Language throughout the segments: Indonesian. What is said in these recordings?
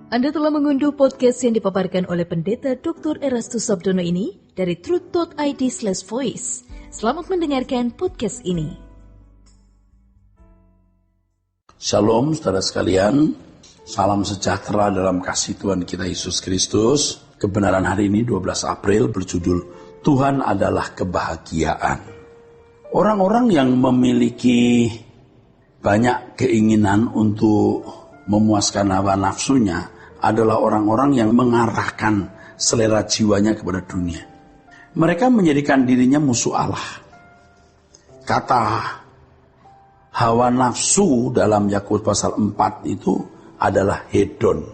Anda telah mengunduh podcast yang dipaparkan oleh Pendeta Dr. Erastus Sabdono ini dari truth.id/voice. Selamat mendengarkan podcast ini. Shalom saudara sekalian, salam sejahtera dalam kasih Tuhan kita Yesus Kristus. Kebenaran hari ini 12 April berjudul Tuhan adalah kebahagiaan. Orang-orang yang memiliki banyak keinginan untuk memuaskan hawa nafsunya adalah orang-orang yang mengarahkan selera jiwanya kepada dunia. Mereka menjadikan dirinya musuh Allah. Kata hawa nafsu dalam Yakobus pasal 4 itu adalah hedon.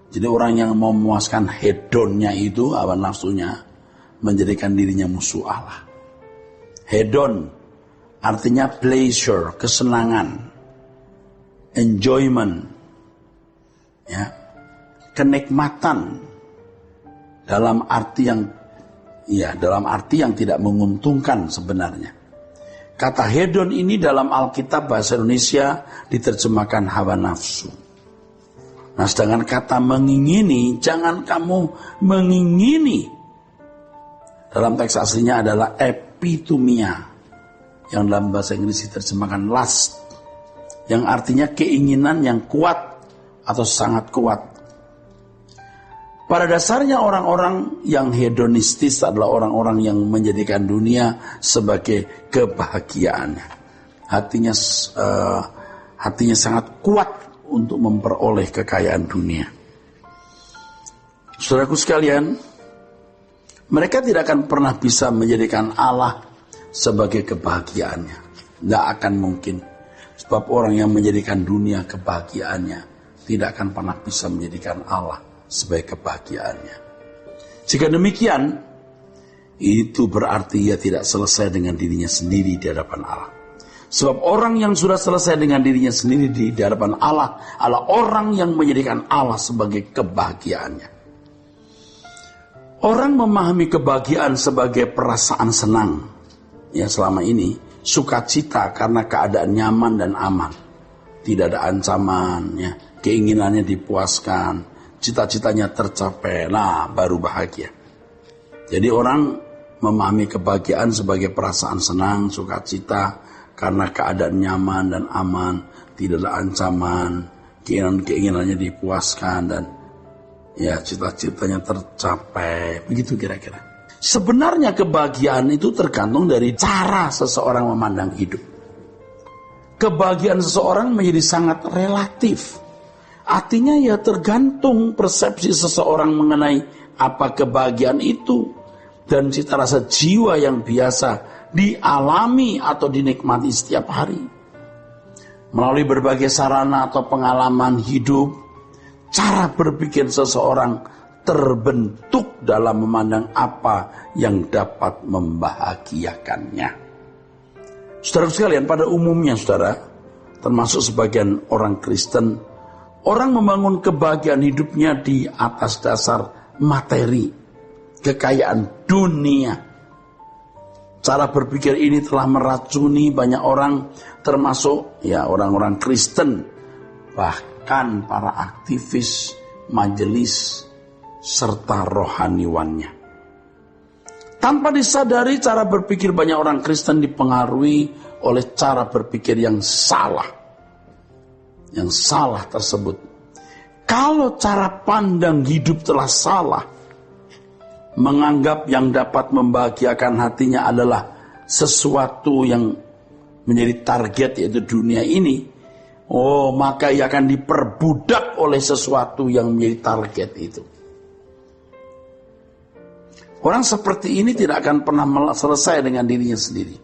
Jadi orang yang mau memuaskan hedonnya itu, hawa nafsunya, menjadikan dirinya musuh Allah. Hedon artinya pleasure, kesenangan, enjoyment, ya, kenikmatan dalam arti yang tidak menguntungkan sebenarnya. Kata hedon ini dalam Alkitab bahasa Indonesia diterjemahkan hawa nafsu. Nah, sedangkan kata mengingini, jangan kamu mengingini, dalam teks aslinya adalah epitumia, yang dalam bahasa Inggris diterjemahkan lust, yang artinya keinginan yang kuat atau sangat kuat. Pada dasarnya orang-orang yang hedonistis adalah orang-orang yang menjadikan dunia sebagai kebahagiaannya. Hatinya sangat kuat untuk memperoleh kekayaan dunia. Saudaraku sekalian, mereka tidak akan pernah bisa menjadikan Allah sebagai kebahagiaannya. Tidak akan mungkin. Sebab orang yang menjadikan dunia kebahagiaannya tidak akan pernah bisa menjadikan Allah sebagai kebahagiaannya. Jika demikian, itu berarti ia tidak selesai dengan dirinya sendiri di hadapan Allah. Sebab orang yang sudah selesai dengan dirinya sendiri di hadapan Allah adalah orang yang menjadikan Allah sebagai kebahagiaannya. Orang memahami kebahagiaan sebagai perasaan senang. Ya, selama ini sukacita karena keadaan nyaman dan aman. Tidak ada ancaman, ya, keinginannya dipuaskan, cita-citanya tercapai, nah baru bahagia. Jadi orang memahami kebahagiaan sebagai perasaan senang, sukacita karena keadaan nyaman dan aman, tidak ada ancaman, keinginannya dipuaskan dan ya cita-citanya tercapai, begitu kira-kira. Sebenarnya kebahagiaan itu tergantung dari cara seseorang memandang hidup. Kebahagiaan seseorang menjadi sangat relatif. Artinya ya tergantung persepsi seseorang mengenai apa kebahagiaan itu dan cita rasa jiwa yang biasa dialami atau dinikmati setiap hari. Melalui berbagai sarana atau pengalaman hidup, cara berpikir seseorang terbentuk dalam memandang apa yang dapat membahagiakannya. Saudara sekalian, pada umumnya saudara, termasuk sebagian orang Kristen, orang membangun kebahagiaan hidupnya di atas dasar materi, kekayaan dunia. Cara berpikir ini telah meracuni banyak orang, termasuk ya orang-orang Kristen, bahkan para aktivis, majelis, serta rohaniwannya. Tanpa disadari, cara berpikir banyak orang Kristen dipengaruhi oleh cara berpikir yang salah. Yang salah tersebut. Kalau cara pandang hidup telah salah, menganggap yang dapat membahagiakan hatinya adalah sesuatu yang menjadi target, yaitu dunia ini, maka ia akan diperbudak oleh sesuatu yang menjadi target itu. Orang seperti ini tidak akan pernah selesai dengan dirinya sendiri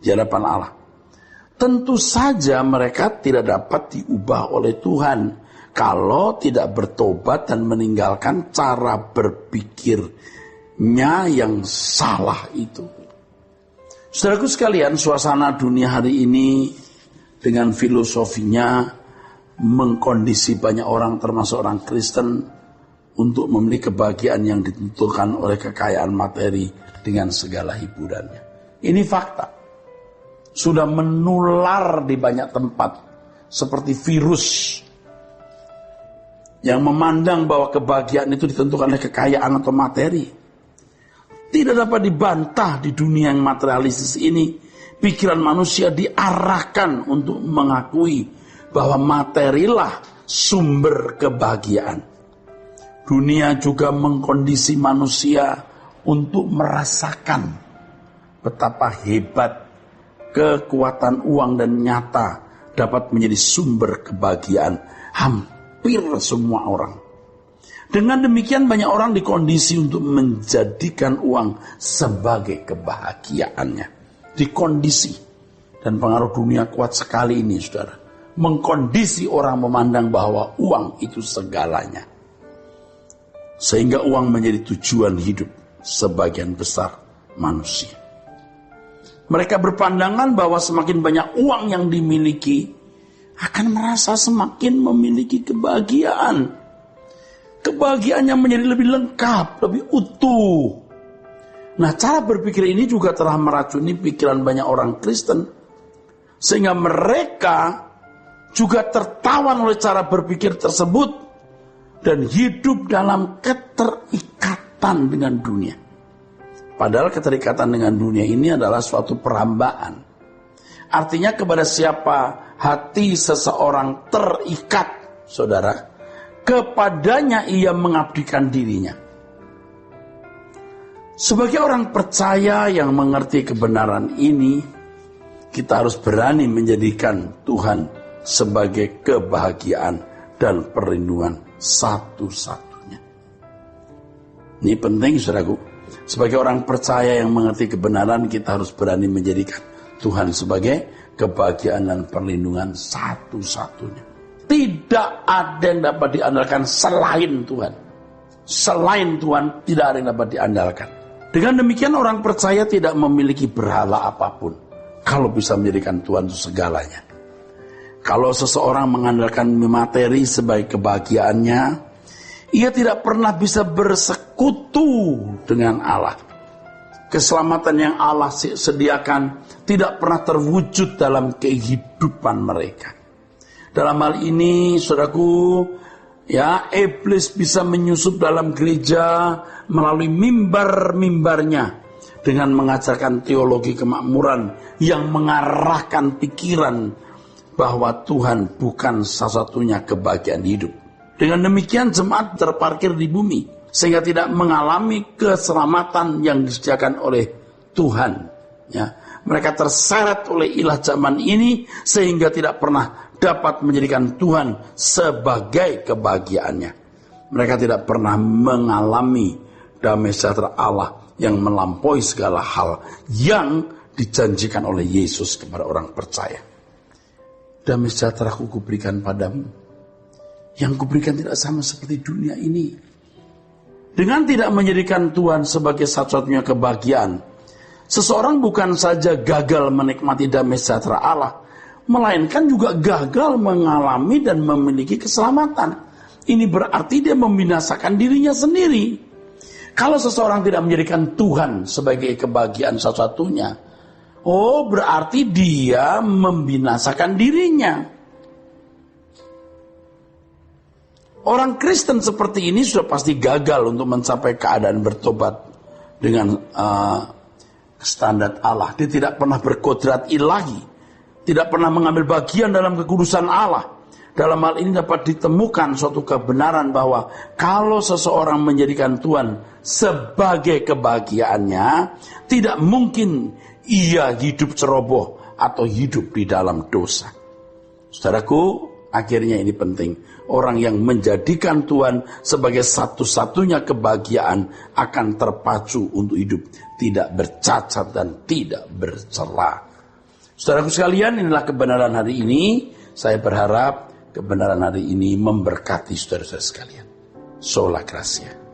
di hadapan Allah. Tentu saja mereka tidak dapat diubah oleh Tuhan kalau tidak bertobat dan meninggalkan cara berpikirnya yang salah itu. Saudaraku sekalian, suasana dunia hari ini dengan filosofinya mengkondisi banyak orang, termasuk orang Kristen, untuk memiliki kebahagiaan yang ditentukan oleh kekayaan materi dengan segala hiburannya. Ini fakta. Sudah menular di banyak tempat seperti virus. yang memandang bahwa kebahagiaan itu ditentukan oleh kekayaan atau materi. Tidak dapat dibantah di dunia yang materialistis ini, pikiran manusia diarahkan untuk mengakui bahwa materilah sumber kebahagiaan. Dunia juga mengkondisi manusia untuk merasakan betapa hebat kekuatan uang dan nyata dapat menjadi sumber kebahagiaan hampir semua orang. Dengan demikian banyak orang dikondisi untuk menjadikan uang sebagai kebahagiaannya. Dikondisi. Dan pengaruh dunia kuat sekali ini, saudara. Mengkondisi orang memandang bahwa uang itu segalanya. Sehingga uang menjadi tujuan hidup sebagian besar manusia. Mereka berpandangan bahwa semakin banyak uang yang dimiliki, akan merasa semakin memiliki kebahagiaan. Kebahagiaannya menjadi lebih lengkap, lebih utuh. Nah, cara berpikir ini juga telah meracuni pikiran banyak orang Kristen. Sehingga mereka juga tertawan oleh cara berpikir tersebut dan hidup dalam keterikatan dengan dunia. Padahal keterikatan dengan dunia ini adalah suatu perhambaan. Artinya kepada siapa hati seseorang terikat, saudara, kepadanya ia mengabdikan dirinya. Sebagai orang percaya yang mengerti kebenaran ini, kita harus berani menjadikan Tuhan sebagai kebahagiaan dan perlindungan satu-satunya. Ini penting, saudaraku. Sebagai orang percaya yang mengerti kebenaran, kita harus berani menjadikan Tuhan sebagai kebahagiaan dan perlindungan satu-satunya. Tidak ada yang dapat diandalkan selain Tuhan. Selain Tuhan, tidak ada yang dapat diandalkan. Dengan demikian orang percaya tidak memiliki berhala apapun kalau bisa menjadikan Tuhan itu segalanya. Kalau seseorang mengandalkan materi sebagai kebahagiaannya, ia tidak pernah bisa bersekutu dengan Allah. Keselamatan yang Allah sediakan tidak pernah terwujud dalam kehidupan mereka. Dalam hal ini, saudaraku, iblis bisa menyusup dalam gereja melalui mimbar-mimbarnya dengan mengajarkan teologi kemakmuran yang mengarahkan pikiran bahwa Tuhan bukan satu-satunya kebahagiaan hidup. Dengan demikian jemaat terparkir di bumi sehingga tidak mengalami keselamatan yang disediakan oleh Tuhan. Mereka terseret oleh ilah zaman ini sehingga tidak pernah dapat menjadikan Tuhan sebagai kebahagiaannya. Mereka tidak pernah mengalami damai sejahtera Allah yang melampaui segala hal yang dijanjikan oleh Yesus kepada orang percaya. Damai sejahtera kuberikan padamu, yang kuberikan tidak sama seperti dunia ini. Dengan tidak menjadikan Tuhan sebagai satu-satunya kebahagiaan, seseorang bukan saja gagal menikmati damai sejahtera Allah, melainkan juga gagal mengalami dan memiliki keselamatan. Ini berarti dia membinasakan dirinya sendiri. Kalau seseorang tidak menjadikan Tuhan sebagai kebahagiaan satu-satunya, berarti dia membinasakan dirinya. Orang Kristen seperti ini sudah pasti gagal untuk mencapai keadaan bertobat dengan standar Allah. Dia tidak pernah berkodrat ilahi, tidak pernah mengambil bagian dalam kekudusan Allah. Dalam hal ini dapat ditemukan suatu kebenaran bahwa kalau seseorang menjadikan Tuhan sebagai kebahagiaannya, tidak mungkin ia hidup ceroboh atau hidup di dalam dosa. Saudaraku, akhirnya ini penting. Orang yang menjadikan Tuhan sebagai satu-satunya kebahagiaan akan terpacu untuk hidup tidak bercacat dan tidak bercela. Saudaraku sekalian, inilah kebenaran hari ini. Saya berharap kebenaran hari ini memberkati saudara-saudara sekalian. Sola Gracia.